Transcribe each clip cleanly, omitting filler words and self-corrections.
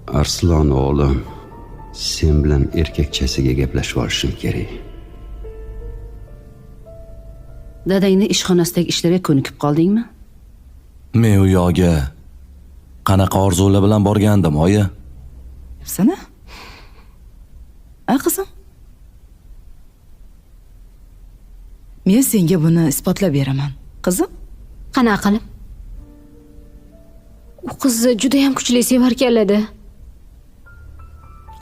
Arslon o'g'lim, sen bilan erkakchasiga gaplashib olishim kerak. Dadangni ishxonasidagi ishlarga ko'nikib qoldingmi? Men u yoqqa qanaqa orzular bilan borgandim, oyi? Sana? Qizim. Men senga buni isbotlab beraman, qizim. Qanaqa qilib? U qizni juda ham kuchli sevar ekanlar-da.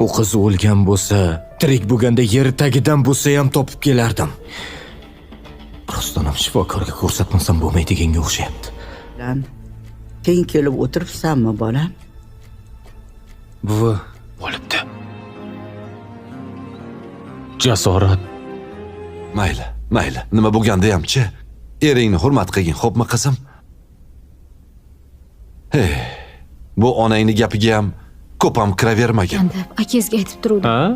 U qiz o'lgan bo'lsa, tirik bo'lganda yer tagidan bo'lsa ham topib kelardim. Rostdan ham shifokorga ko'rsatmasam bo'lmaydiganga o'xshayapti. Lan, teng kelib o'tiribsanmi, bolam? Buvi, bo'libdi. Jasorat. Mayli. Nima bo'lganda hamchi, eringni hurmat qilgin, xo'pmi qizim? Hey, bu onangni gapiga ham ko'p ham kiravermagin. deb akangizga aytib turuvdim.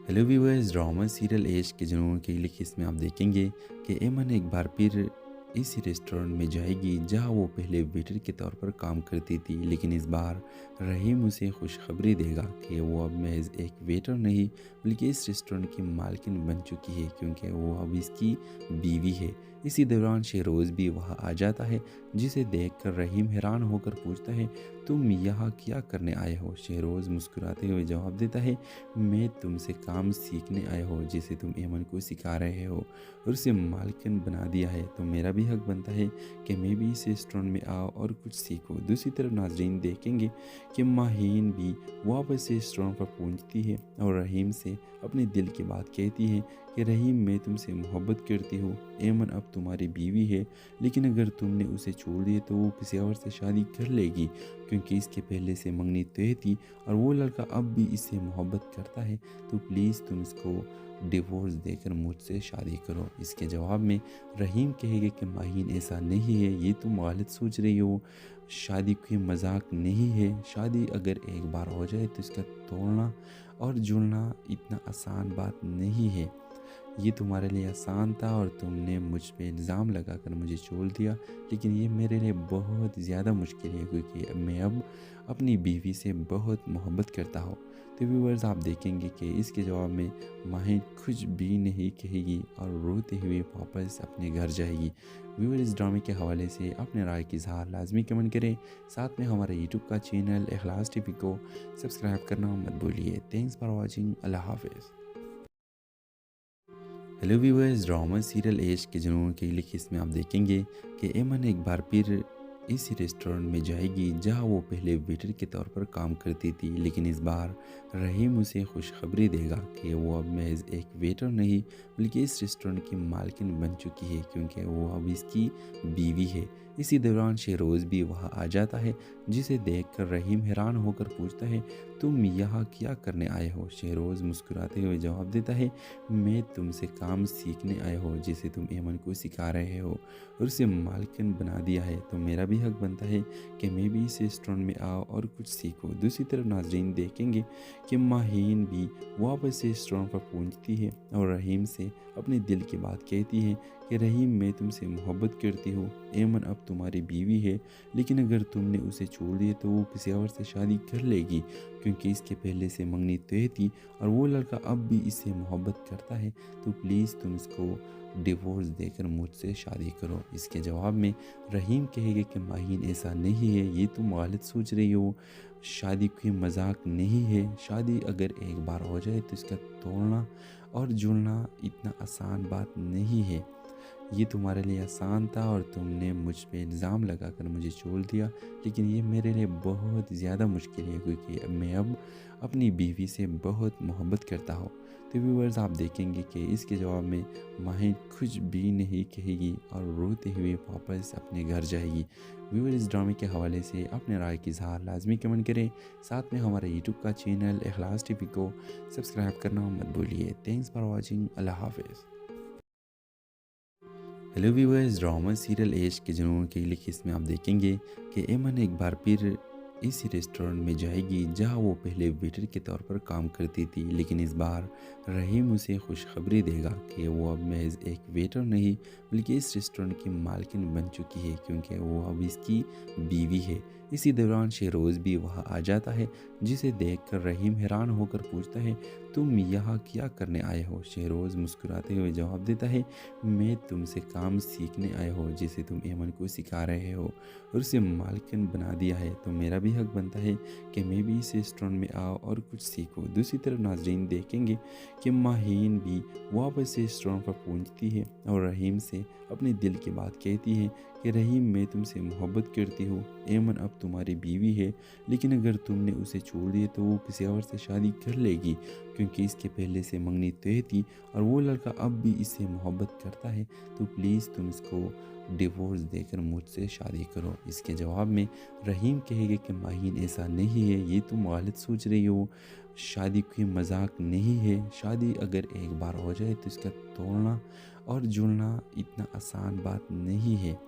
Hello viewers, drama serial एश के जुनून के लिए किस में आप देखेंगे कि एमन एक बार फिर इसी रेस्टोरेंट में जाएगी जहां वो पहले वेटर के तौर पर काम करती थी, लेकिन इस बार रहीम उसे खुशखबरी देगा कि वो अब महज एक वेटर नहीं बल्कि इस रेस्टोरेंट की मालकिन बन चुकी है, क्योंकि वो अब इसकी बीवी है। इसी दौरान शेरोज़ भी वहाँ आ जाता है, जिसे देखकर रहीम हैरान होकर पूछता है, तुम यहाँ क्या करने आए हो? शेरोज़ मुस्कुराते हुए जवाब देता है, मैं तुमसे काम सीखने आया हो जिसे तुम एमन को सिखा रहे हो और उसे मालकिन बना दिया है, तो मेरा भी हक बनता है कि मैं भी इस रेस्टोरेंट में आऊँ और कुछ सीखूँ। दूसरी तरफ नाजरीन देखेंगे कि माहीन भी वापस रेस्टोरेंट पर पहुँचती है और रहीम से अपने दिल की बात कहती है कि रहीम, मैं तुमसे मोहब्बत करती हूँ। एमन अब तुम्हारी बीवी है, लेकिन अगर तुमने उसे छोड़ दिया तो वो किसी और से शादी कर लेगी, क्योंकि इसके पहले से मंगनी तय थी और वो लड़का अब भी इससे मोहब्बत करता है, तो प्लीज़ तुम इसको डिवोर्स देकर मुझसे शादी करो। इसके जवाब में रहीम कहेगा कि माहीन, ऐसा नहीं है, ये तुम गलत सोच रही हो। शादी कोई मजाक नहीं है। शादी अगर एक बार हो जाए तो इसका तोड़ना और जुड़ना इतना आसान बात नहीं है। ये तुम्हारे लिए आसान था और तुमने मुझ पे इल्ज़ाम लगाकर मुझे छोड़ दिया, लेकिन ये मेरे लिए बहुत ज़्यादा मुश्किल है, क्योंकि मैं अब अपनी बीवी से बहुत मोहब्बत करता हूँ। तो व्यूअर्स, आप देखेंगे कि इसके जवाब में माहिर कुछ भी नहीं कहेगी और रोते हुए वापस अपने घर जाएगी। व्यूअर्स, इस ड्रामे के हवाले से अपने राय की इज़हार लाजमी कमेंट करें। साथ में हमारे यूट्यूब का चैनल इखलास टीवी को सब्सक्राइब करना मत भूलिए। Thanks for watching. अल्लाह हाफिज़। हेलो व्यूअर्स, ड्रामा सीरियल एश के जुनून के लिए इसमें आप देखेंगे कि एमन एक बार फिर इसी रेस्टोरेंट में जाएगी जहां वो पहले वेटर के तौर पर काम करती थी, लेकिन इस बार रहीम उसे खुशखबरी देगा कि वो अब महज एक वेटर नहीं बल्कि इस रेस्टोरेंट की मालकिन बन चुकी है, क्योंकि वो अब इसकी बीवी है। इसी दौरान शेरोज़ भी वहाँ आ जाता है, जिसे देखकर रहीम हैरान होकर पूछता है, तुम यहाँ क्या करने आए हो? शेरोज़ मुस्कुराते हुए जवाब देता है, मैं तुमसे काम सीखने आया हो जिसे तुम एमन को सिखा रहे हो और उसे मालकिन बना दिया है, तो मेरा भी हक बनता है कि मैं भी इस रेस्टोरेंट में आऊँ और कुछ सीखूँ। दूसरी तरफ नाजरीन देखेंगे कि माहीन भी वापस रेस्टोरेंट पर पहुँचती है और रहीम से अपने दिल की बात कहती है कि रहीम, मैं तुमसे मोहब्बत करती हूँ। एमन अब तुम्हारी बीवी है, लेकिन अगर तुमने उसे छोड़ दिया तो वो किसी और से शादी कर लेगी, क्योंकि इसके पहले से मंगनी तय थी और वो लड़का अब भी इससे मोहब्बत करता है, तो प्लीज़ तुम इसको डिवोर्स देकर मुझसे शादी करो। इसके जवाब में रहीम कहेगा कि माहीन, ऐसा नहीं है, ये तुम गलत सोच रही हो। शादी कोई मजाक नहीं है। शादी अगर एक बार हो जाए तो इसका तोड़ना और जुड़ना इतना आसान बात नहीं है। ये तुम्हारे लिए आसान था और तुमने मुझ पे इल्ज़ाम लगाकर मुझे छोड़ दिया, लेकिन ये मेरे लिए बहुत ज़्यादा मुश्किल है, क्योंकि मैं अब अपनी बीवी से बहुत मोहब्बत करता हूँ। तो व्यूअर्स, आप देखेंगे कि इसके जवाब में माहिर कुछ भी नहीं कहेगी और रोते हुए वापस अपने घर जाएगी। व्यूअर्स, इस ड्रामे के हवाले से अपने राय की इज़हार लाजमी कमेंट करें। साथ में हमारे यूट्यूब का चैनल इखलास टीवी को सब्सक्राइब करना मत भूलिए। Thanks for watching. अल्लाह हाफिज़। हेलो व्यूअर्स, ड्रामा सीरियल एश के जुनून के लिए इसमें आप देखेंगे कि एमन एक बार फिर इसी रेस्टोरेंट में जाएगी जहां वो पहले वेटर के तौर पर काम करती थी, लेकिन इस बार रहीम उसे खुशखबरी देगा कि वो अब महज एक वेटर नहीं बल्कि इस रेस्टोरेंट की मालकिन बन चुकी है, क्योंकि वो अब इसकी बीवी है। इसी दौरान शहरोज़ भी वहाँ आ जाता है, जिसे देखकर रहीम हैरान होकर पूछता है, तुम यहाँ क्या करने आए हो? शहरोज़ मुस्कुराते हुए जवाब देता है, मैं तुमसे काम सीखने आया हो जिसे तुम ऐमन को सिखा रहे हो और उसे मालकिन बना दिया है, तो मेरा भी हक बनता है कि मैं भी इस रेस्टोरेंट में आऊँ और कुछ सीखूँ। दूसरी तरफ नाजरीन देखेंगे कि माहीन भी वापस से रेस्टोरेंट पर पहुँचती है और रहीम से अपने दिल की बात कहती है कि रहीम, मैं तुमसे मोहब्बत करती हूँ। ऐमन अब तुम्हारी बीवी है, लेकिन अगर तुमने उसे छोड़ दिया तो वो किसी और से शादी कर लेगी, क्योंकि इसके पहले से मंगनी तय थी और वो लड़का अब भी इससे मोहब्बत करता है, तो प्लीज़ तुम इसको डिवोर्स देकर मुझसे शादी करो। इसके जवाब में रहीम कहेगा कि माहीन, ऐसा नहीं है, ये तुम गलत सोच रही हो। शादी कोई मजाक नहीं है। शादी अगर एक बार हो जाए तो इसका तोड़ना और जुड़ना इतना आसान बात नहीं है।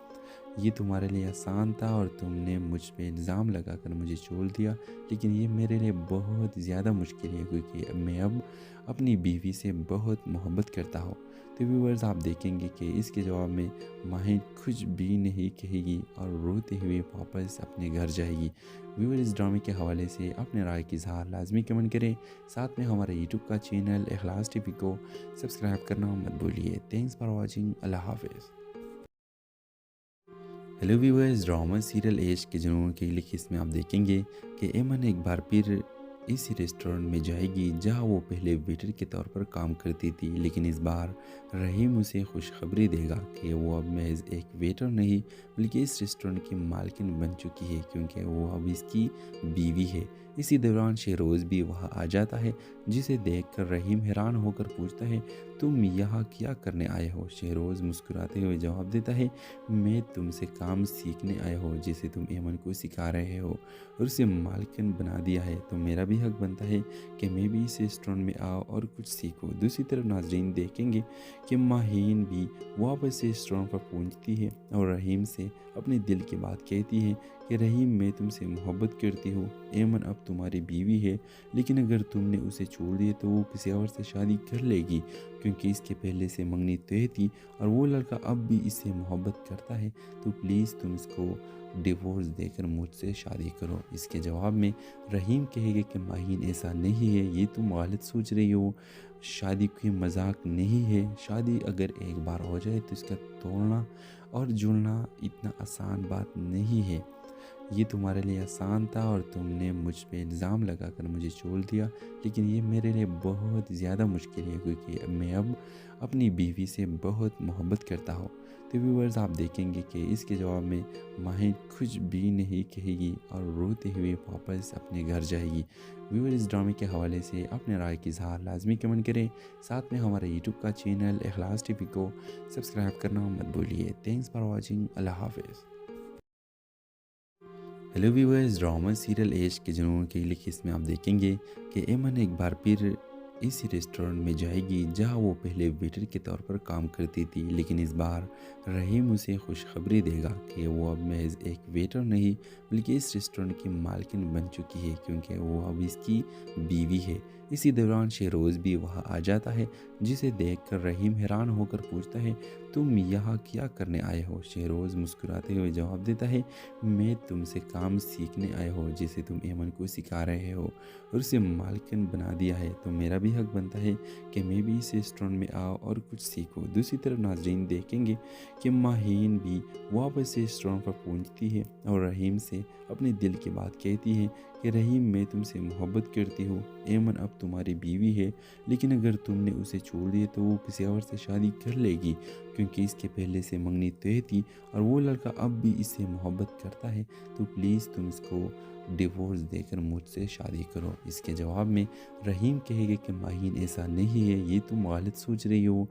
ये तुम्हारे लिए आसान था और तुमने मुझ पे इल्ज़ाम लगाकर मुझे छोड़ दिया, लेकिन ये मेरे लिए बहुत ज़्यादा मुश्किल है, क्योंकि मैं अब अपनी बीवी से बहुत मोहब्बत करता हूँ। तो व्यूअर्स, आप देखेंगे कि इसके जवाब में माहिन कुछ भी नहीं कहेगी और रोते हुए वापस अपने घर जाएगी। व्यूअर्स, इस ड्रामे के हवाले से अपने राय की इज़हार लाजमी कमेंट करें। साथ में हमारे यूट्यूब का चैनल इखलास टीवी को सब्सक्राइब करना मत भूलिए। Thanks for watching. अल्लाह हाफिज़। हेलो व्यूअर्स, ड्रामा सीरियल इश्क के जुनून की अगली किस्त में आप देखेंगे कि ऐमन एक बार फिर इसी रेस्टोरेंट में जाएगी जहां वो पहले वेटर के तौर पर काम करती थी, लेकिन इस बार रहीम उसे खुशखबरी देगा कि वो अब महज एक वेटर नहीं बल्कि इस रेस्टोरेंट की मालकिन बन चुकी है, क्योंकि वो अब इसकी बीवी है। इसी दौरान शहरोज़ भी वहाँ आ जाता है, जिसे देखकर रहीम हैरान होकर पूछता है, तुम यहाँ क्या करने आए हो? शहरोज़ मुस्कुराते हुए जवाब देता है, मैं तुमसे काम सीखने आया हो जिसे तुम ऐमन को सिखा रहे हो और उसे मालकिन बना दिया है, तो मेरा भी हक बनता है कि मैं भी इस रेस्टोरेंट में आऊँ और कुछ सीखूँ। दूसरी तरफ नाजरीन देखेंगे कि माहीन भी वापस से रेस्टोरेंट पर पहुँचती है और रहीम से अपने दिल की बात कहती है कि रहीम, मैं तुमसे मोहब्बत करती हूँ। ऐमन अब तुम्हारी बीवी है, लेकिन अगर तुमने उसे छोड़ दिया तो वो किसी और से शादी कर लेगी, क्योंकि इसके पहले से मंगनी तय थी और वो लड़का अब भी इससे मोहब्बत करता है, तो प्लीज़ तुम इसको डिवोर्स देकर मुझसे शादी करो। इसके जवाब में रहीम कहेगा कि माहीन, ऐसा नहीं है, ये तुम गलत सोच रही हो। शादी कोई मजाक नहीं है। शादी अगर एक बार हो जाए तो इसका तोड़ना और जुड़ना इतना आसान बात नहीं है। ये तुम्हारे लिए आसान था और तुमने मुझ पे इल्ज़ाम लगाकर मुझे छोड़ दिया, लेकिन ये मेरे लिए बहुत ज़्यादा मुश्किल है, क्योंकि मैं अब अपनी बीवी से बहुत मोहब्बत करता हूँ। तो व्यूअर्स, आप देखेंगे कि इसके जवाब में माहिन कुछ भी नहीं कहेगी और रोते हुए वापस अपने घर जाएगी। व्यूअर्स, इस ड्रामे के हवाले से अपने राय की इज़हार लाजमी कमेंट करें। साथ में हमारे यूट्यूब का चैनल इखलास टीवी को सब्सक्राइब करना मत भूलिए। Thanks for watching. अल्लाह हाफिज़। हेलो व्यूअर्स, ड्रामा सीरियल इश्क के जुनून की अगली किस्त में आप देखेंगे कि ऐमन एक बार फिर इसी रेस्टोरेंट में जाएगी जहां वो पहले वेटर के तौर पर काम करती थी, लेकिन इस बार रहीम उसे खुशखबरी देगा कि वो अब महज एक वेटर नहीं बल्कि इस रेस्टोरेंट की मालकिन बन चुकी है, क्योंकि वो अब इसकी बीवी है। इसी दौरान शहरोज़ भी वहाँ आ जाता है, जिसे देखकर रहीम हैरान होकर पूछता है, तुम यहाँ क्या करने आए हो? शहरोज़ मुस्कुराते हुए जवाब देता है, मैं तुमसे काम सीखने आया हो जिसे तुम ऐमन को सिखा रहे हो और उसे मालकिन बना दिया है, तो मेरा भी हक बनता है कि मैं भी इस रेस्टोरेंट में आऊँ और कुछ सीखूँ। दूसरी तरफ नाजरीन देखेंगे कि माहीन भी वापस से रेस्टोरेंट पर पहुँचती है और रहीम से अपने दिल की बात कहती है कि रहीम, मैं तुमसे मोहब्बत करती हूँ। ऐमन अब तुम्हारी बीवी है, लेकिन अगर तुमने उसे छोड़ दिया तो वो किसी और से शादी कर लेगी, क्योंकि इसके पहले से मंगनी तय थी और वो लड़का अब भी इससे मोहब्बत करता है, तो प्लीज़ तुम इसको डिवोर्स देकर मुझसे शादी करो। इसके जवाब में रहीम कहेगा कि माहीन, ऐसा नहीं है, ये तुम गलत सोच रही हो।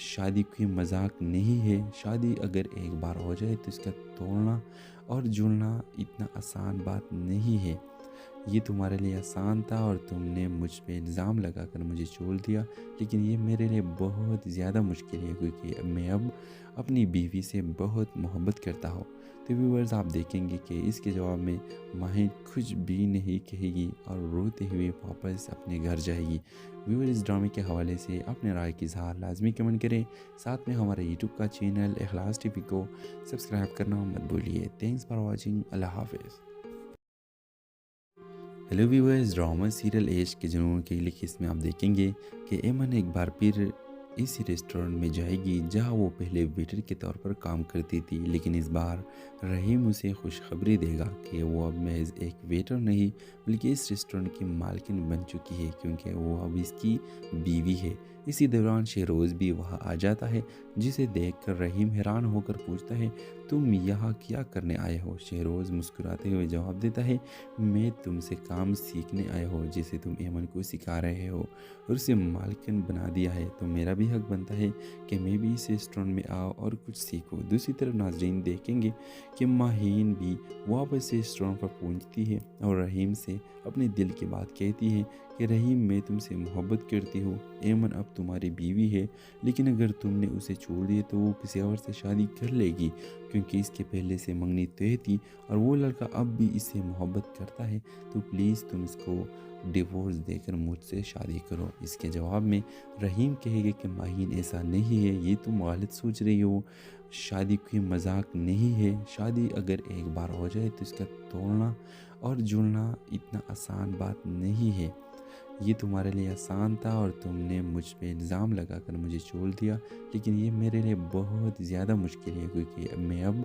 शादी कोई मजाक नहीं है। शादी अगर एक बार हो जाए तो इसका तोड़ना और जुड़ना इतना आसान बात नहीं है। ये तुम्हारे लिए आसान था और तुमने मुझ पे इल्ज़ाम लगाकर मुझे छोड़ दिया, लेकिन ये मेरे लिए बहुत ज़्यादा मुश्किल है, क्योंकि मैं अब अपनी बीवी से बहुत मोहब्बत करता हूँ। تو ویورز آپ دیکھیں گے کہ اس کے جواب میں ماہین کچھ بھی نہیں کہے گی اور روتے ہوئے واپس اپنے گھر جائے گی۔ ویور اس ڈرامے کے حوالے سے اپنے رائے کی اظہار لازمی کمنٹ کریں، ساتھ میں ہمارے یوٹیوب کا چینل اخلاص ٹی وی کو سبسکرائب کرنا مت بھولیے۔ تھینکس فار واچنگ، اللہ حافظ۔ ہیلو ویورز، ڈرامہ سیریل عشق کے جنون کے لیے اس میں آپ دیکھیں گے کہ ایمن ایک بار پھر اسی ریسٹورنٹ میں جائے گی جہاں وہ پہلے ویٹر کے طور پر کام کرتی تھی، لیکن اس بار رحیم اسے خوشخبری دے گا کہ وہ اب محض ایک ویٹر نہیں بلکہ اس ریسٹورنٹ کی مالکن بن چکی ہے، کیونکہ وہ اب اس کی بیوی ہے۔ اسی دوران شہروز بھی وہاں آ جاتا ہے، جسے دیکھ کر رحیم حیران ہو کر پوچھتا ہے تم یہاں کیا کرنے آئے ہو؟ شہروز مسکراتے ہوئے جواب دیتا ہے میں تم سے کام سیکھنے آیا ہوں جسے تم ایمن کو سکھا رہے ہو اور اسے مالکن بنا دیا ہے، تو میرا بھی حق بنتا ہے کہ میں بھی اس ریسٹورنٹ میں آؤں اور کچھ سیکھوں۔ دوسری طرف ناظرین دیکھیں گے کہ ماہین بھی واپس ریسٹورنٹ پر پہنچتی ہے اور رحیم سے اپنے دل کی بات کہتی ہے کہ رحیم میں تم سے محبت کرتی ہوں، ایمن اب تمہاری بیوی ہے، لیکن اگر تم نے اسے چھوڑ دیا تو وہ کسی اور سے شادی کر لے گی، کیونکہ اس کے پہلے سے منگنی طے تھی اور وہ لڑکا اب بھی اس سے محبت کرتا ہے، تو پلیز تم اس کو ڈیورس دے کر مجھ سے شادی کرو۔ اس کے جواب میں رحیم کہے گا کہ ماہین ایسا نہیں ہے، یہ تم غلط سوچ رہی ہو، شادی کوئی مذاق نہیں ہے، شادی اگر ایک بار ہو جائے تو اس کا توڑنا اور جڑنا اتنا آسان بات نہیں ہے، یہ تمہارے لیے آسان تھا اور تم نے مجھ پہ الزام لگا کر مجھے چھوڑ دیا، لیکن یہ میرے لیے بہت زیادہ مشکل ہے کیونکہ میں اب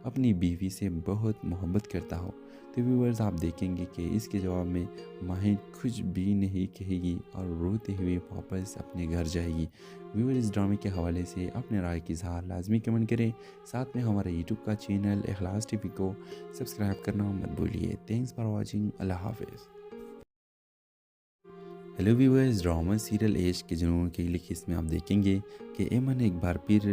اپنی بیوی سے بہت محبت کرتا ہوں۔ تو ویورز آپ دیکھیں گے کہ اس کے جواب میں ماہین کچھ بھی نہیں کہے گی اور روتے ہوئے واپس اپنے گھر جائے گی۔ ویور اس ڈرامے کے حوالے سے اپنے رائے کی اظہار لازمی کمنٹ کریں، ساتھ میں ہمارے یوٹیوب کا چینل اخلاص ٹی وی کو سبسکرائب کرنا مت بھولیے۔ تھینکس فار واچنگ، اللہ حافظ۔ ہیلو ویورز، ڈرامہ سیریل عشق کے جنون کے لیے اس میں آپ دیکھیں گے کہ ایمن ایک بار پھر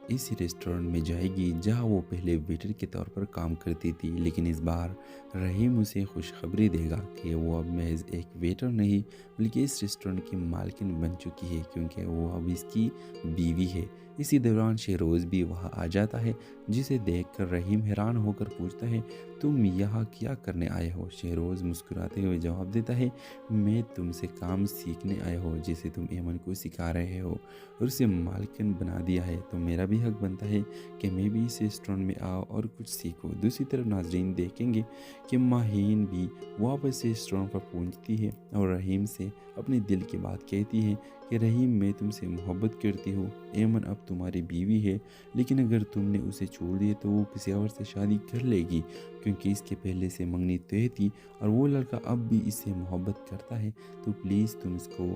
اسی ریسٹورنٹ میں جائے گی جہاں وہ پہلے ویٹر کے طور پر کام کرتی تھی، لیکن اس بار رحیم اسے خوشخبری دے گا کہ وہ اب محض ایک ویٹر نہیں بلکہ اس ریسٹورنٹ کی مالکن بن چکی ہے، کیونکہ وہ اب اس کی بیوی ہے۔ اسی دوران شہروز بھی وہاں آ جاتا ہے، جسے دیکھ کر رحیم حیران ہو کر پوچھتا ہے تم یہاں کیا کرنے آئے ہو؟ شہروز مسکراتے ہوئے جواب دیتا ہے میں تم سے کام سیکھنے آیا ہوں جسے تم ایمن کو سکھا رہے ہو اور اسے مالکن بنا دیا ہے، تو میرا بھی حق بنتا ہے کہ میں بھی اس ریسٹورنٹ میں آؤں اور کچھ سیکھوں۔ دوسری طرف ناظرین دیکھیں گے کہ ماہین بھی واپس ریسٹورنٹ پر پہنچتی ہے اور رحیم سے اپنے دل کی بات کہتی ہے کہ رحیم میں تم سے محبت کرتی ہوں، ایمن اب تمہاری بیوی ہے، لیکن اگر تم نے اسے چھوڑ دیا تو وہ کسی اور سے شادی کر لے گی، کیونکہ اس کے پہلے سے منگنی طے تھی اور وہ لڑکا اب بھی اس سے محبت کرتا ہے، تو پلیز تم اس کو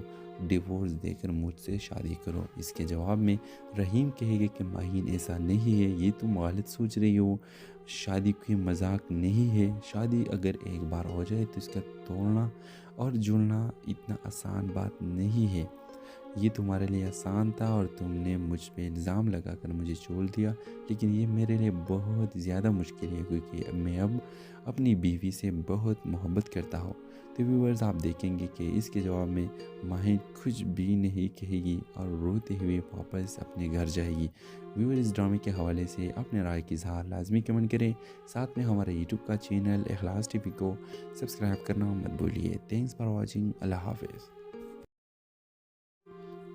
ڈیورس دے کر مجھ سے شادی کرو۔ اس کے جواب میں رحیم کہے گا کہ ماہین ایسا نہیں ہے، یہ تم غلط سوچ رہی ہو، شادی کوئی مذاق نہیں ہے، شادی اگر ایک بار ہو جائے تو اس کا توڑنا اور جڑنا اتنا آسان بات نہیں ہے، یہ تمہارے لیے آسان تھا اور تم نے مجھ پہ الزام لگا کر مجھے چھوڑ دیا، لیکن یہ میرے لیے بہت زیادہ مشکل ہے کیونکہ میں اب اپنی بیوی سے بہت محبت کرتا ہوں۔ تو ویورز آپ دیکھیں گے کہ اس کے جواب میں ماہین کچھ بھی نہیں کہے گی اور روتے ہوئے واپس اپنے گھر جائے گی۔ ویور اس ڈرامے کے حوالے سے اپنے رائے کی اظہار لازمی کمنٹ کریں، ساتھ میں ہمارے یوٹیوب کا چینل اخلاص ٹی وی کو سبسکرائب کرنا مت بھولیے۔ تھینکس فار واچنگ، اللہ حافظ۔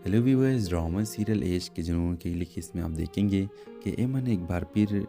ہیلو ویورز، ڈرامہ سیریل عشق کے جنون کے لیے اس میں آپ دیکھیں گے کہ ایمن ایک بار پھر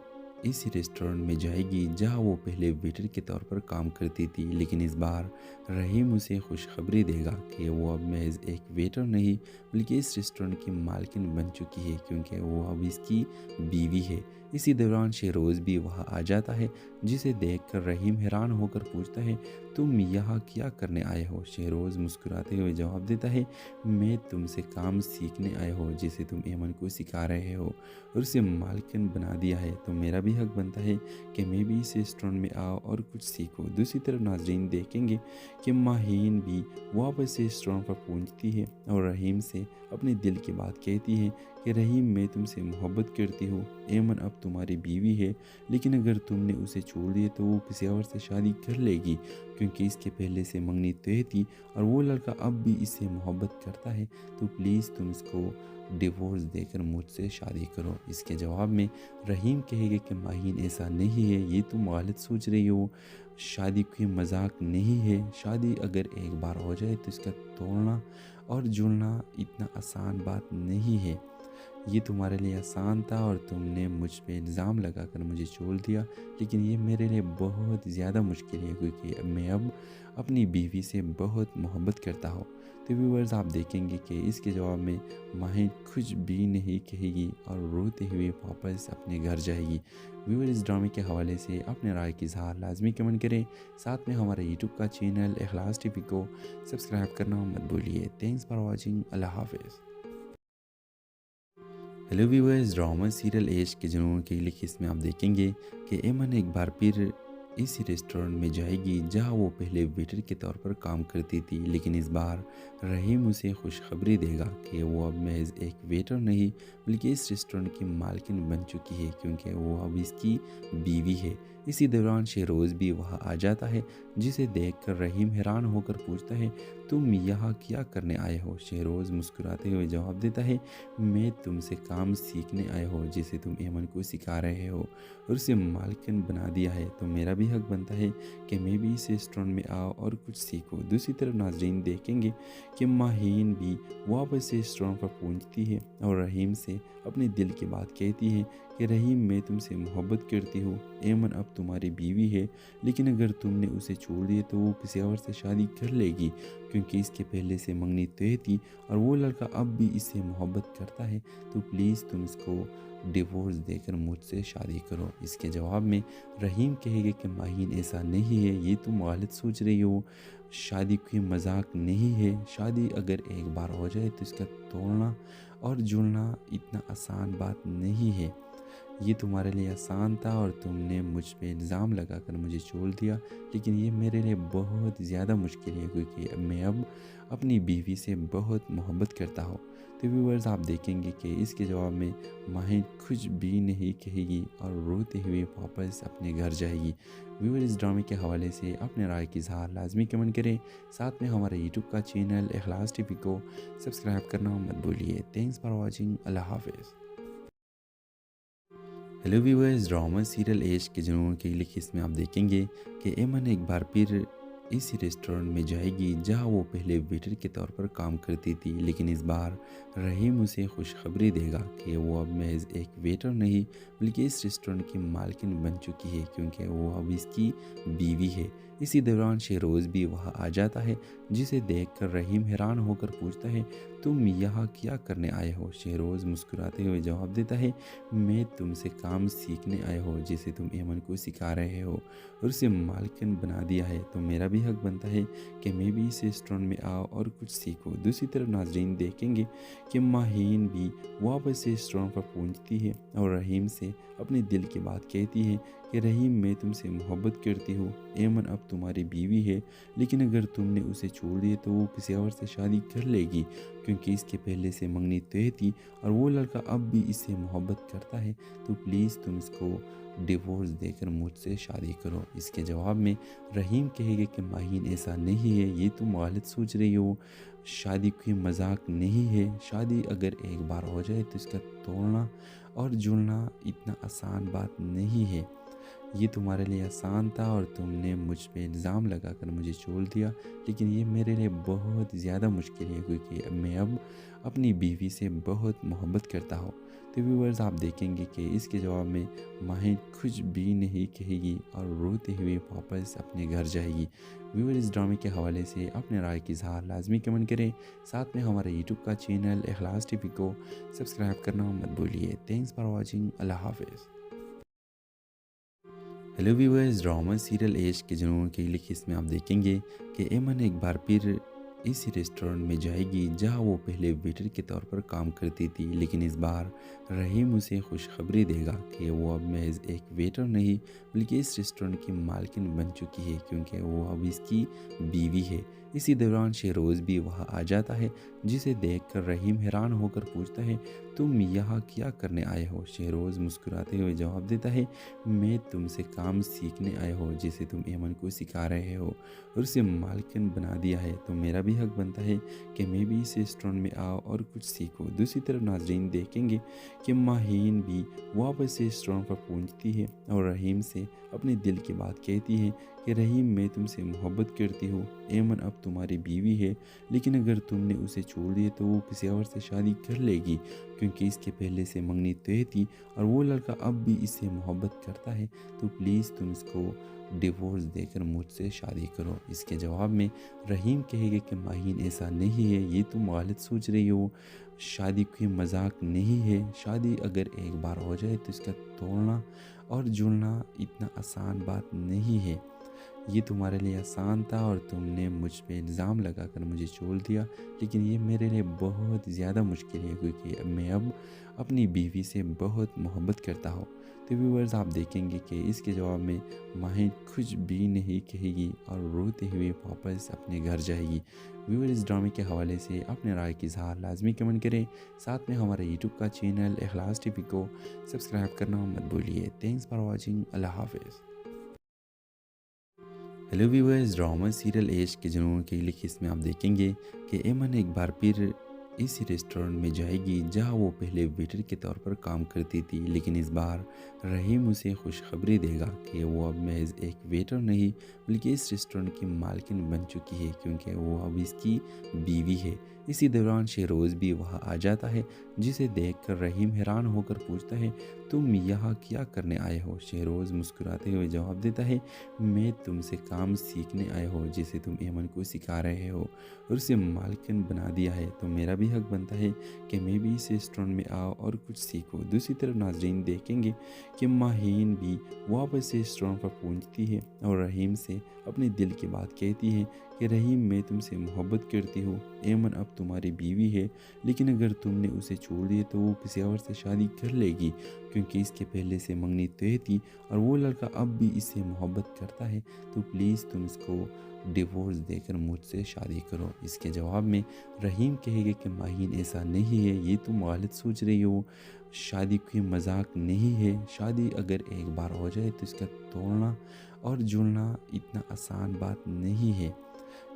اسی ریسٹورنٹ میں جائے گی جہاں وہ پہلے ویٹر کے طور پر کام کرتی تھی، لیکن اس بار رحیم اسے خوشخبری دے گا کہ وہ اب محض ایک ویٹر نہیں بلکہ اس ریسٹورنٹ کی مالکن بن چکی ہے، کیونکہ وہ اب اس کی بیوی ہے۔ اسی دوران شہروز بھی وہاں آ جاتا ہے، جسے دیکھ کر رحیم حیران ہو کر پوچھتا ہے تم یہاں کیا کرنے آئے ہو؟ شہروز مسکراتے ہوئے جواب دیتا ہے میں تم سے کام سیکھنے آیا ہوں جسے تم ایمن کو سکھا رہے ہو اور اسے مالکن بنا دیا ہے، تو میرا بھی حق بنتا ہے کہ میں بھی اس ریسٹورنٹ میں آؤں اور کچھ سیکھوں۔ دوسری طرف ناظرین دیکھیں گے کہ ماہین بھی واپس ریسٹورنٹ پر پہنچتی ہے اور رحیم سے اپنے دل کی بات کہتی ہے کہ رحیم میں تم سے محبت کرتی ہوں، ایمن اب تمہاری بیوی ہے، لیکن اگر تم نے اسے چھوڑ دیا تو وہ کسی اور سے شادی کر لے گی، کیونکہ اس کے پہلے سے منگنی طے تھی اور وہ لڑکا اب بھی اس سے محبت کرتا ہے، تو پلیز تم اس کو डिवोर्स देकर मुझसे शादी करो। इसके जवाब में रहीम कहेगा कि माहीन ऐसा नहीं है, ये तुम गलत सोच रही हो, शादी कोई मजाक नहीं है, शादी अगर एक बार हो जाए तो इसका तोड़ना और जुड़ना इतना आसान बात नहीं है। ये तुम्हारे लिए आसान था और तुमने मुझ पे इल्ज़ाम लगाकर मुझे छोड़ दिया, लेकिन ये मेरे लिए बहुत ज़्यादा मुश्किल है क्योंकि मैं अब अपनी बीवी से बहुत मोहब्बत करता हूँ। तो व्यूअर्स आप देखेंगे कि इसके जवाब में माहिन कुछ भी नहीं कहेगी और रोते हुए वापस अपने घर जाएगी। व्यूअर्स इस ड्रामे के हवाले से अपने राय की इज़हार लाजमी कमेंट करें। साथ में हमारे यूट्यूब का चैनल इखलास टीवी को सब्सक्राइब करना मत भूलिए। Thanks for watching. अल्लाह हाफिज़। हेलो व्यूअर्स, ड्रामा सीरियल एश के जुनून के लिए इसमें आप देखेंगे कि एमन एक बार फिर इसी रेस्टोरेंट में जाएगी जहां वो पहले वेटर के तौर पर काम करती थी, लेकिन इस बार रहीम उसे खुशखबरी देगा कि वो अब महज एक वेटर नहीं बल्कि इस रेस्टोरेंट की मालकिन बन चुकी है क्योंकि वो अब इसकी बीवी है। इसी दौरान शेरोज़ भी वहाँ आ जाता है, जिसे देखकर रहीम हैरान होकर पूछता है, तुम यहाँ क्या करने आए हो? शेरोज़ मुस्कुराते हुए जवाब देता है, मैं तुमसे काम सीखने आया हो जिसे तुम एमन को सिखा रहे हो और उसे मालकिन बना दिया है, तो मेरा भी हक बनता है कि मैं भी इस रेस्टोरेंट में आओ और कुछ सीखूं। दूसरी तरफ नाजरीन देखेंगे कि माहीन भी वापस रेस्टोरेंट पर पहुंचती है और रहीम से अपने दिल की बात कहती है कि रहीम, मैं तुमसे मोहब्बत करती हूँ, एमन अब तुम्हारी बीवी है, लेकिन अगर तुमने उसे छोड़ दिया तो वो किसी और से शादी कर लेगी क्योंकि इसके पहले से मंगनी तय थी और वो लड़का अब भी इससे मोहब्बत करता है, तो प्लीज़ तुम इसको डिवोर्स देकर मुझसे शादी करो। इसके जवाब में रहीम कहेगा कि माहीन ऐसा नहीं है, ये तुम गलत सोच रही हो, शादी कोई मजाक नहीं है, शादी अगर एक बार हो जाए तो इसका तोड़ना और जुड़ना इतना आसान बात नहीं है। ये तुम्हारे लिए आसान था और तुमने मुझ पे इल्ज़ाम लगाकर मुझे छोड़ दिया, लेकिन ये मेरे लिए बहुत ज़्यादा मुश्किल है क्योंकि मैं अब अपनी बीवी से बहुत मोहब्बत करता हूँ। तो व्यूअर्स आप देखेंगे कि इसके जवाब में माहिन कुछ भी नहीं कहेगी और रोते हुए वापस अपने घर जाएगी। व्यूअर्स इस ड्रामे के हवाले से अपने राय की इज़हार लाजमी कमेंट करें। साथ में हमारे यूट्यूब का चैनल इखलास टीवी को सब्सक्राइब करना मत भूलिए। Thanks for watching. अल्लाह हाफिज़। हेलो व्यूअर्स, ड्रामा सीरियल एश के जुनून के लिए इसमें आप देखेंगे कि एमन एक बार फिर इसी रेस्टोरेंट में जाएगी जहां वो पहले वेटर के तौर पर काम करती थी, लेकिन इस बार रहीम उसे खुशखबरी देगा कि वो अब महज एक वेटर नहीं बल्कि इस रेस्टोरेंट की मालकिन बन चुकी है क्योंकि वो अब इसकी बीवी है। इसी दौरान शेरोज़ भी वहाँ आ जाता है, जिसे देखकर रहीम हैरान होकर पूछता है, तुम यहाँ क्या करने आए हो? शेरोज़ मुस्कुराते हुए जवाब देता है, मैं तुमसे काम सीखने आया हो जिसे तुम एमन को सिखा रहे हो और उसे मालकिन बना दिया है, तो मेरा भी हक बनता है कि मैं भी इस रेस्टोरेंट में आओ और कुछ सीखूं। दूसरी तरफ नाजरीन देखेंगे कि माहीन भी वापस रेस्टोरेंट पर पहुंचती है और रहीम से अपने दिल की बात कहती है कि रहीम, मैं तुमसे मोहब्बत करती हूँ, एमन अब तुम्हारी बीवी है, लेकिन अगर तुमने उसे छोड़ दिया तो वो किसी और से शादी कर लेगी क्योंकि इसके पहले से मंगनी तय थी और वो लड़का अब भी इससे मोहब्बत करता है, तो प्लीज़ तुम इसको डिवोर्स देकर मुझसे शादी करो। इसके जवाब में रहीम कहेगा कि माहीन ऐसा नहीं है, ये तुम गलत सोच रही हो, शादी कोई मजाक नहीं है, शादी अगर एक बार हो जाए तो इसका तोड़ना और जुड़ना इतना आसान बात नहीं है। ये तुम्हारे लिए आसान था और तुमने मुझ पे इल्ज़ाम लगाकर मुझे छोड़ दिया, लेकिन ये मेरे लिए बहुत ज़्यादा मुश्किल है क्योंकि मैं अब अपनी बीवी से बहुत मोहब्बत करता हूँ। तो व्यूअर्स आप देखेंगे कि इसके जवाब में माहिन कुछ भी नहीं कहेगी और रोते हुए वापस अपने घर जाएगी। व्यूअर्स इस ड्रामे के हवाले से अपने राय की इज़हार लाजमी कमेंट करें। साथ में हमारे यूट्यूब का चैनल इखलास टीवी को सब्सक्राइब करना मत भूलिए। Thanks for watching. अल्लाह हाफिज़। हेलो व्यूअर्स, ड्रामा सीरियल एश के जुनून के लिए इसमें आप देखेंगे कि एमन एक बार फिर इसी रेस्टोरेंट में जाएगी जहां वो पहले वेटर के तौर पर काम करती थी, लेकिन इस बार रहीम उसे खुशखबरी देगा कि वो अब महज एक वेटर नहीं बल्कि इस रेस्टोरेंट की मालकिन बन चुकी है क्योंकि वो अब इसकी बीवी है। इसी दौरान शहरोज़ भी वहाँ आ जाता है, जिसे देखकर रहीम हैरान होकर पूछता है, तुम यहाँ क्या करने आए हो? शहरोज़ मुस्कुराते हुए जवाब देता है, मैं तुमसे काम सीखने आया हूँ जिसे तुम ऐमन को सिखा रहे हो और उसे मालकिन बना दिया है, तो मेरा भी हक बनता है कि मैं भी इस रेस्टोरेंट में आऊँ और कुछ सीखूँ। दूसरी तरफ नाजरीन देखेंगे कि माहीन भी वापस से रेस्टोरेंट पर पहुँचती है और रहीम से अपने दिल की बात कहती है कि रहीम, मैं तुमसे मोहब्बत करती हूँ। ऐमन अब तुम्हारी बीवी है, लेकिन अगर तुमने उसे छोड़ दिया तो वो किसी और से शादी कर लेगी, क्योंकि इसके पहले से मंगनी तय थी और वो लड़का अब भी इससे मोहब्बत करता है, तो प्लीज़ तुम इसको डिवोर्स देकर मुझसे शादी करो। इसके जवाब में रहीम कहेगा कि माहीन, ऐसा नहीं है, ये तुम गलत सोच रही हो। शादी कोई मजाक नहीं है। शादी अगर एक बार हो जाए तो इसका तोड़ना और जुड़ना इतना आसान बात नहीं है। ये तुम्हारे लिए आसान था और तुमने मुझ पे इल्ज़ाम लगाकर मुझे छोड़ दिया, लेकिन ये मेरे लिए बहुत ज़्यादा मुश्किल है, क्योंकि मैं अब अपनी बीवी से बहुत मोहब्बत करता हूँ। तो व्यूअर्स, आप देखेंगे कि इसके जवाब में माहिन कुछ भी नहीं कहेगी और रोते हुए वापस अपने घर जाएगी। व्यूअर्स, इस ड्रामे के हवाले से अपने राय की इज़हार लाजमी कमेंट करें। साथ में हमारे यूट्यूब का चैनल इखलास टीवी को सब्सक्राइब करना मत भूलिए। Thanks for watching. अल्लाह हाफिज़। हेलो व्यूअर्स, ड्रामा सीरियल इश्क के जुनून की अगली किस्त में आप देखेंगे कि ऐमन एक बार फिर इसी रेस्टोरेंट में जाएगी जहां वो पहले वेटर के तौर पर काम करती थी, लेकिन इस बार रहीम उसे खुशखबरी देगा कि वो अब महज एक वेटर नहीं बल्कि इस रेस्टोरेंट की मालकिन बन चुकी है, क्योंकि वो अब इसकी बीवी है। इसी दौरान शहरोज़ भी वहाँ आ जाता है, जिसे देखकर रहीम हैरान होकर पूछता है, तुम यहाँ क्या करने आए हो? शहरोज़ मुस्कुराते हुए जवाब देता है, मैं तुमसे काम सीखने आया हूँ जिसे तुम ऐमन को सिखा रहे हो और उसे मालकिन बना दिया है, तो मेरा भी हक बनता है कि मैं भी इस रेस्टोरेंट में आऊँ और कुछ सीखूँ। दूसरी तरफ नाजरीन देखेंगे कि माहीन भी वापस से रेस्टोरेंट पर पहुँचती है और रहीम से अपने दिल की बात कहती है कि रहीम, मैं तुमसे मोहब्बत करती हूँ। ऐमन अब तुम्हारी बीवी है, लेकिन अगर तुमने उसे छोड़ दिया तो वो किसी और से शादी कर लेगी, क्योंकि इसके पहले से मंगनी तय थी और वो लड़का अब भी इससे मोहब्बत करता है, तो प्लीज़ तुम इसको डिवोर्स देकर मुझसे शादी करो। इसके जवाब में रहीम कहेगा कि माहीन, ऐसा नहीं है, ये तुम गलत सोच रही हो। शादी कोई मजाक नहीं है। शादी अगर एक बार हो जाए तो इसका तोड़ना और जुड़ना इतना आसान बात नहीं है।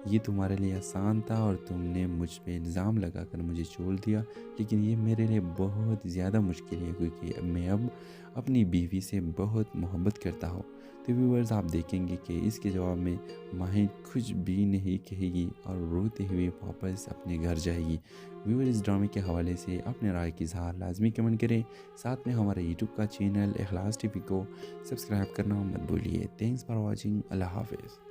ये तुम्हारे लिए आसान था और तुमने मुझ पे इल्ज़ाम लगाकर मुझे छोड़ दिया, लेकिन ये मेरे लिए बहुत ज़्यादा मुश्किल है, क्योंकि मैं अब अपनी बीवी से बहुत मोहब्बत करता हूँ। तो व्यूअर्स, आप देखेंगे कि इसके जवाब में माहिन कुछ भी नहीं कहेगी और रोते हुए वापस अपने घर जाएगी। व्यूअर्स, इस ड्रामे के हवाले से अपने राय की इज़हार लाजमी कमेंट करें। साथ में हमारे यूट्यूब का चैनल इखलास टीवी को सब्सक्राइब करना मत भूलिए। Thanks for watching. अल्लाह हाफिज़।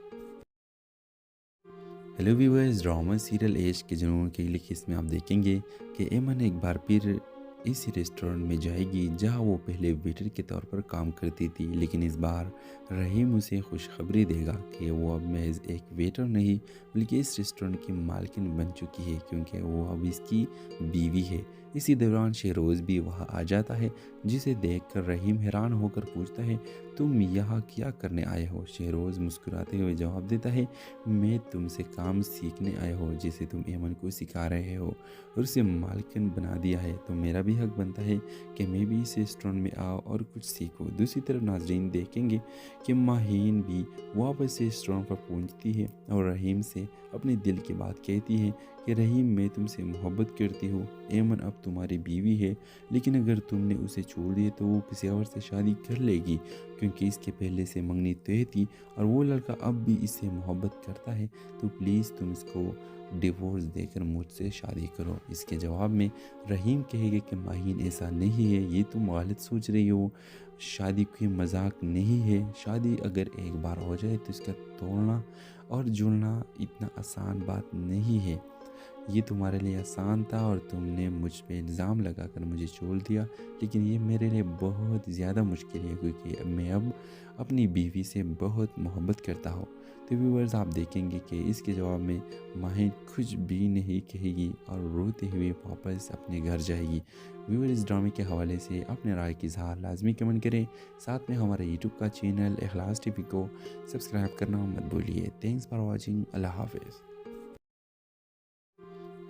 हेलो व्यूअर्स, ड्रामा सीरियल इश्क के जुनून की अगली किस्त में आप देखेंगे कि ऐमन एक बार फिर इसी रेस्टोरेंट में जाएगी जहां वो पहले वेटर के तौर पर काम करती थी, लेकिन इस बार रहीम उसे खुशखबरी देगा कि वो अब महज एक वेटर नहीं बल्कि इस रेस्टोरेंट की मालकिन बन चुकी है, क्योंकि वो अब इसकी बीवी है। इसी दौरान शहरोज़ भी वहाँ आ जाता है, जिसे देखकर रहीम हैरान होकर पूछता है, तुम यहाँ क्या करने आए हो? शहरोज़ मुस्कुराते हुए जवाब देता है, मैं तुमसे काम सीखने आया हूँ जिसे तुम ऐमन को सिखा रहे हो और उसे मालकिन बना दिया है, तो मेरा भी हक बनता है कि मैं भी इस रेस्टोरेंट में आऊँ और कुछ सीखूँ। दूसरी तरफ नाजरीन देखेंगे कि माहीन भी वापस से रेस्टोरेंट पर पहुँचती है और रहीम से अपने दिल की बात कहती है कि रहीम, मैं तुमसे मोहब्बत करती हूँ। ऐमन अब तुम्हारी बीवी है, लेकिन अगर तुमने उसे छोड़ दिया तो वो किसी और से शादी कर लेगी, क्योंकि इसके पहले से मंगनी तय थी और वो लड़का अब भी इससे मोहब्बत करता है, तो प्लीज़ तुम इसको डिवोर्स देकर मुझसे शादी करो। इसके जवाब में रहीम कहेगा कि माहीन, ऐसा नहीं है, ये तुम गलत सोच रही हो। शादी कोई मजाक नहीं है। शादी अगर एक बार हो जाए तो इसका तोड़ना और जुड़ना इतना आसान बात नहीं है। ये तुम्हारे लिए आसान था और तुमने मुझ पे इल्ज़ाम लगाकर मुझे छोड़ दिया, लेकिन ये मेरे लिए बहुत ज़्यादा मुश्किल है, क्योंकि मैं अब अपनी बीवी से बहुत मोहब्बत करता हूँ। तो व्यूअर्स, आप देखेंगे कि इसके जवाब में माहिन कुछ भी नहीं कहेगी और रोते हुए वापस अपने घर जाएगी। व्यूअर्स, इस ड्रामे के हवाले से अपने राय की इज़हार लाजमी कमेंट करें। साथ में हमारे यूट्यूब का चैनल इखलास टीवी को सब्सक्राइब करना मत भूलिए। Thanks for watching. अल्लाह हाफिज़।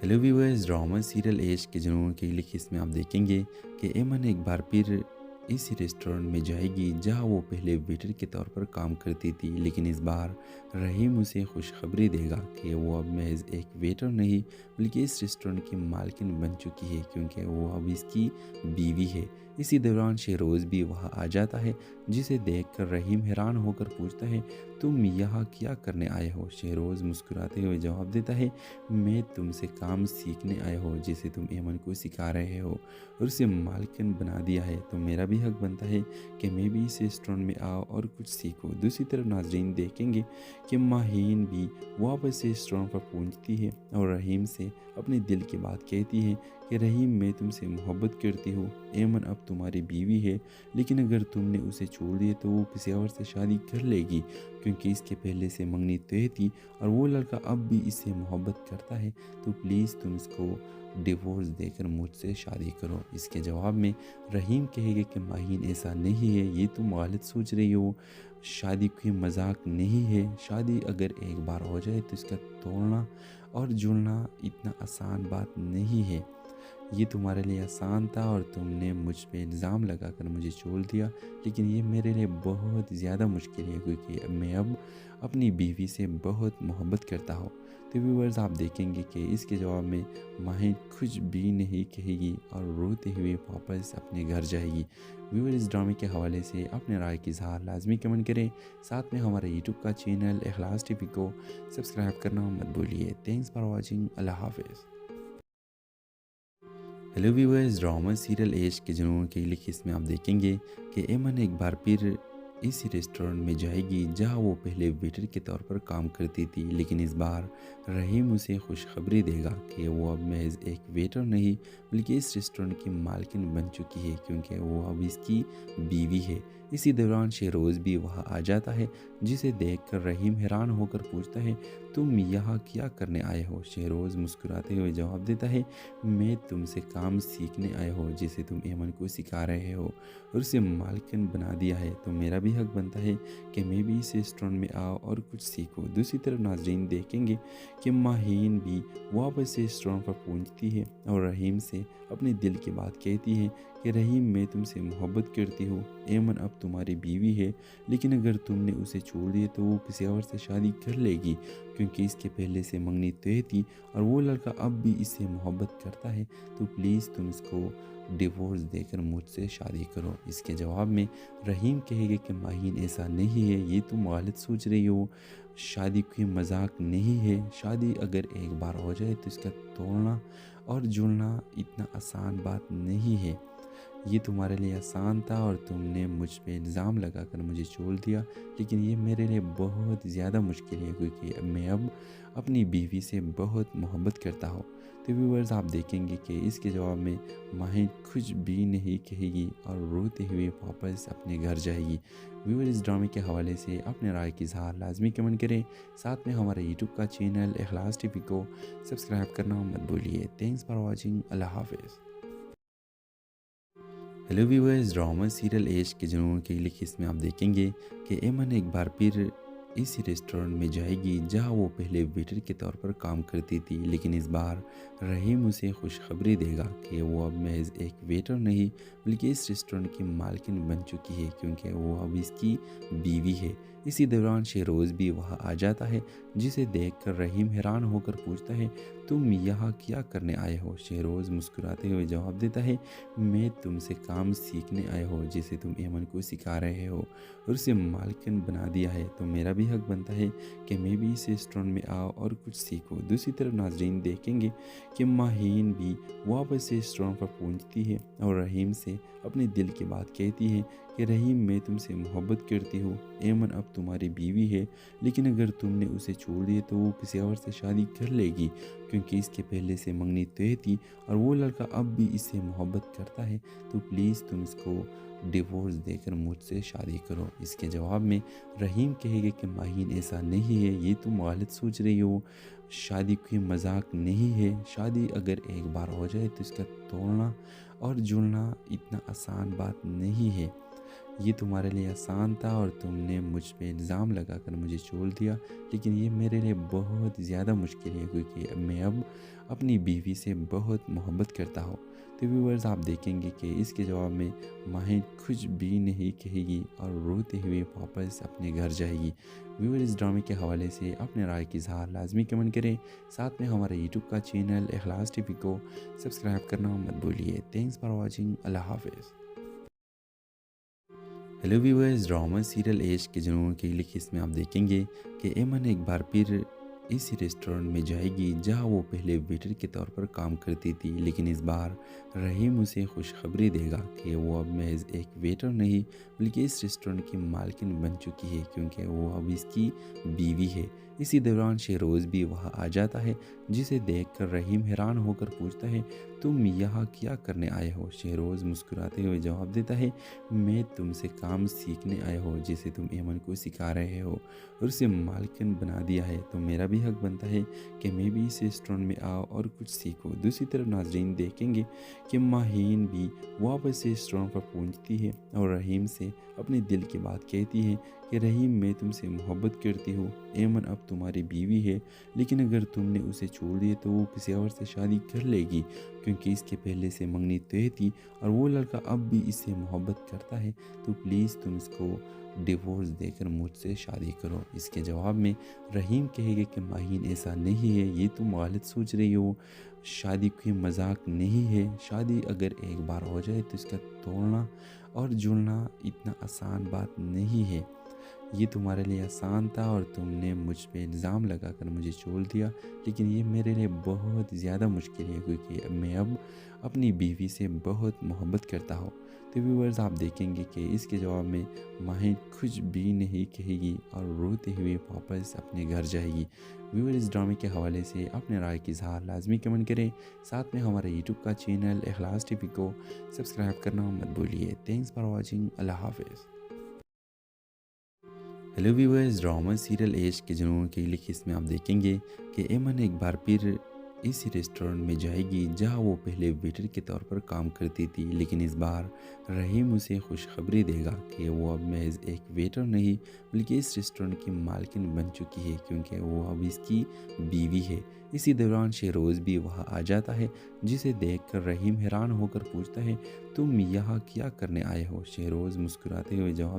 हेलो व्यूअर्स, ड्रामा सीरियल एश के जुनून की अगली किस्त में आप देखेंगे कि एमन एक बार फिर इसी रेस्टोरेंट में जाएगी जहां वो पहले वेटर के तौर पर काम करती थी, लेकिन इस बार रहीम उसे खुशखबरी देगा कि वो अब महज एक वेटर नहीं बल्कि इस रेस्टोरेंट की मालकिन बन चुकी है, क्योंकि वो अब इसकी बीवी है। इसी दौरान शहरोज़ भी वहाँ आ जाता है, जिसे देखकर रहीम हैरान होकर पूछता है, तुम यहाँ क्या करने आए हो? शहरोज़ मुस्कुराते हुए जवाब देता है, मैं तुमसे काम सीखने आया हो जिसे तुम एमन को सिखा रहे हो और उसे मालकिन बना दिया है, तो मेरा भी हक बनता है कि मैं भी इस रेस्टोरेंट में आऊँ और कुछ सीखूँ। दूसरी तरफ नाजरीन देखेंगे कि माहीन भी वापस से रेस्टोरेंट पर पहुँचती है और रहीम से अपने दिल की बात कहती है कि रहीम, मैं तुमसे मोहब्बत करती हूँ। एमन अब तुम्हारी बीवी है, लेकिन अगर तुमने उसे छोड़ दिया तो वो किसी और से शादी कर लेगी, क्योंकि इसके पहले से मंगनी तय थी और वो लड़का अब भी इससे मोहब्बत करता है, तो प्लीज़ तुम इसको डिवोर्स देकर मुझसे शादी करो। इसके जवाब में रहीम कहेगा कि माहीन, ऐसा नहीं है, ये तुम गलत सोच रही हो। शादी कोई मजाक नहीं है। शादी अगर एक बार हो जाए तो इसका तोड़ना और जुड़ना इतना आसान बात नहीं है। ये तुम्हारे लिए आसान था और तुमने मुझ पे इल्ज़ाम लगाकर मुझे छोड़ दिया, लेकिन ये मेरे लिए बहुत ज़्यादा मुश्किल है, क्योंकि मैं अब अपनी बीवी से बहुत मोहब्बत करता हूँ। तो व्यूअर्स, आप देखेंगे कि इसके जवाब में माहिन कुछ भी नहीं कहेगी और रोते हुए वापस अपने घर जाएगी। व्यूअर्स, इस ड्रामे के हवाले से अपने राय की इज़हार लाजमी कमेंट करें। साथ में हमारे यूट्यूब का चैनल इखलास टीवी को सब्सक्राइब करना मत भूलिए। Thanks for watching. अल्लाह हाफिज़। हेलो व्यूअर्स, ड्रामा सीरियल एश के जुनून की अगली किस्त में आप देखेंगे कि एमन एक बार फिर इसी रेस्टोरेंट में जाएगी जहां वो पहले वेटर के तौर पर काम करती थी, लेकिन इस बार रहीम उसे खुशखबरी देगा कि वो अब महज एक वेटर नहीं बल्कि इस रेस्टोरेंट की मालकिन बन चुकी है, क्योंकि वो अब इसकी बीवी है। इसी दौरान शहरोज़ भी वहाँ आ जाता है, जिसे देखकर रहीम हैरान होकर पूछता है, तुम यहाँ क्या करने आए हो? शहरोज़ मुस्कुराते हुए जवाब देता है, मैं तुमसे काम सीखने आया हो जिसे तुम एमन को सिखा रहे हो और उसे मालकिन बना दिया है, तो मेरा भी हक बनता है कि मैं भी इस रेस्टोरेंट में आऊँ और कुछ सीखूँ। दूसरी तरफ नाजरीन देखेंगे कि माहीन भी वापस से रेस्टोरेंट पर पहुँचती है और रहीम से अपने दिल की बात कहती है कि रहीम, मैं तुमसे मोहब्बत करती हूँ। एमन अब तुम्हारी बीवी है, लेकिन अगर तुमने उसे छोड़ दिया तो वो किसी और से शादी कर लेगी, क्योंकि इसके पहले से मंगनी तय थी और वो लड़का अब भी इससे मोहब्बत करता है, तो प्लीज़ तुम इसको डिवोर्स देकर मुझसे शादी करो। इसके जवाब में रहीम कहेगा कि माहीन, ऐसा नहीं है, ये तुम गलत सोच रही हो। शादी कोई मजाक नहीं है। शादी अगर एक बार हो जाए तो इसका तोड़ना और जुड़ना इतना आसान बात नहीं है। ये तुम्हारे लिए आसान था और तुमने मुझ पे इल्ज़ाम लगाकर मुझे छोड़ दिया, लेकिन ये मेरे लिए बहुत ज़्यादा मुश्किल है, क्योंकि मैं अब अपनी बीवी से बहुत मोहब्बत करता हूँ। तो व्यूअर्स, आप देखेंगे कि इसके जवाब में माहिन कुछ भी नहीं कहेगी और रोते हुए वापस अपने घर जाएगी। व्यूअर्स, इस ड्रामे के हवाले से अपने राय की इज़हार लाजमी कमेंट करें। साथ में हमारे यूट्यूब का चैनल इखलास टीवी को सब्सक्राइब करना मत भूलिए। Thanks for watching. अल्लाह हाफिज़। हेलो व्यूअर्स, ड्रामा सीरियल एश के जुनून की अगली किस्त में आप देखेंगे कि एमन एक बार फिर इसी रेस्टोरेंट में जाएगी जहां वो पहले वेटर के तौर पर काम करती थी, लेकिन इस बार रहीम उसे खुशखबरी देगा कि वो अब महज एक वेटर नहीं बल्कि इस रेस्टोरेंट की मालकिन बन चुकी है, क्योंकि वो अब इसकी बीवी है। इसी दौरान शहरोज़ भी वहाँ आ जाता है, जिसे देखकर रहीम हैरान होकर पूछता है, तुम यहाँ क्या करने आए हो? शहरोज़ मुस्कुराते हुए जवाब देता है, मैं तुमसे काम सीखने आया हो जिसे तुम एमन को सिखा रहे हो और उसे मालकिन बना दिया है, तो मेरा भी हक बनता है कि मैं भी इस रेस्टोरेंट में आऊँ और कुछ सीखूँ। दूसरी तरफ नाजरीन देखेंगे कि माहीन भी वापस से रेस्टोरेंट पर पहुँचती है और रहीम से अपने दिल की बात कहती है कि रहीम, मैं तुमसे मोहब्बत करती हूँ। एमन अब तुम्हारी बीवी है, लेकिन अगर तुमने उसे छोड़ दिया तो वो किसी और से शादी कर लेगी, क्योंकि इसके पहले से मंगनी तय थी और वो लड़का अब भी इससे मोहब्बत करता है, तो प्लीज़ तुम इसको डिवोर्स देकर मुझसे शादी करो। इसके जवाब में रहीम कहेगा कि माहीन, ऐसा नहीं है, ये तुम गलत सोच रही हो। शादी कोई मजाक नहीं है। शादी अगर एक बार हो जाए तो इसका तोड़ना और जुड़ना इतना आसान बात नहीं है। یہ تمہارے لیے آسان تھا اور تم نے مجھ پہ الزام لگا کر مجھے چھوڑ دیا، لیکن یہ میرے لیے بہت زیادہ مشکل ہے کیونکہ میں اب اپنی بیوی سے بہت محبت کرتا ہوں۔ تو ویورز آپ دیکھیں گے کہ اس کے جواب میں ماہین کچھ بھی نہیں کہے گی اور روتے ہوئے واپس اپنے گھر جائے گی۔ ویور اس ڈرامے کے حوالے سے اپنے رائے کی اظہار لازمی کمنٹ کریں، ساتھ میں ہمارے یوٹیوب کا چینل اخلاص ٹی وی کو سبسکرائب کرنا مت بھولیے۔ تھینکس فار واچنگ، اللہ حافظ۔ ہیلو ویورز، ڈرامہ سیریل عشق کے جنون کی اگلی قسط میں آپ دیکھیں گے کہ ایمن ایک بار پھر اسی ریسٹورنٹ میں جائے گی جہاں وہ پہلے ویٹر کے طور پر کام کرتی تھی، لیکن اس بار رحیم اسے خوشخبری دے گا کہ وہ اب محض ایک ویٹر نہیں بلکہ اس ریسٹورنٹ کی مالکن بن چکی ہے، کیونکہ وہ اب اس کی بیوی ہے۔ اسی دوران شہروز بھی وہاں آ جاتا ہے، جسے دیکھ کر رحیم حیران ہو کر پوچھتا ہے، تم یہاں کیا کرنے آئے ہو؟ شہروز مسکراتے ہوئے جواب دیتا ہے، میں تم سے کام سیکھنے آیا ہوں جسے تم ایمن کو سکھا رہے ہو اور اسے مالکن بنا دیا ہے، تو میرا بھی حق بنتا ہے کہ میں بھی اس ریسٹورنٹ میں آؤں اور کچھ سیکھوں۔ دوسری طرف ناظرین دیکھیں گے کہ ماہین بھی واپس ریسٹورنٹ پر پہنچتی ہے اور رحیم سے اپنے دل کی بات کہتی ہے کہ رحیم، میں تم سے محبت کرتی ہوں، ایمن اب تمہاری بیوی ہے، لیکن اگر تم نے اسے چھوڑ دیا تو وہ کسی اور سے شادی کر لے گی، کیونکہ اس کے پہلے سے منگنی طے تھی اور وہ لڑکا اب بھی اس سے محبت کرتا ہے، تو پلیز تم اس کو ڈیورس دے کر مجھ سے شادی کرو۔ اس کے جواب میں رحیم کہے گا کہ ماہین ایسا نہیں ہے، یہ تم غلط سوچ رہی ہو، شادی کوئی مذاق نہیں ہے، شادی اگر ایک بار ہو جائے تو اس کا توڑنا اور جڑنا اتنا آسان بات نہیں ہے۔ یہ تمہارے لیے آسان تھا اور تم نے مجھ پہ الزام لگا کر مجھے چھوڑ دیا، لیکن یہ میرے لیے بہت زیادہ مشکل ہے کیونکہ میں اب اپنی بیوی سے بہت محبت کرتا ہوں۔ تو ویورز آپ دیکھیں گے کہ اس کے جواب میں ماہین کچھ بھی نہیں کہے گی اور روتے ہوئے واپس اپنے گھر جائے گی۔ ویور اس ڈرامے کے حوالے سے اپنے رائے کی اظہار لازمی کمنٹ کریں، ساتھ میں ہمارے یوٹیوب کا چینل اخلاص ٹی وی کو سبسکرائب کرنا مت بھولیے۔ تھینکس فار واچنگ، اللہ حافظ۔ ہیلو ویورز، ڈرامہ سیریل عشق کے جنون کی اگلی قسط میں آپ دیکھیں گے کہ ایمن ایک بار پھر اسی ریسٹورنٹ میں جائے گی جہاں وہ پہلے ویٹر کے طور پر کام کرتی تھی، لیکن اس بار رحیم اسے خوشخبری دے گا کہ وہ اب محض ایک ویٹر نہیں بلکہ اس ریسٹورنٹ کی مالکن بن چکی ہے، کیونکہ وہ اب اس کی بیوی ہے۔ اسی دوران شہروز بھی وہاں آ جاتا ہے، جسے دیکھ کر رحیم حیران ہو کر پوچھتا ہے، تم یہاں کیا کرنے آئے ہو؟ شہروز مسکراتے ہوئے جواب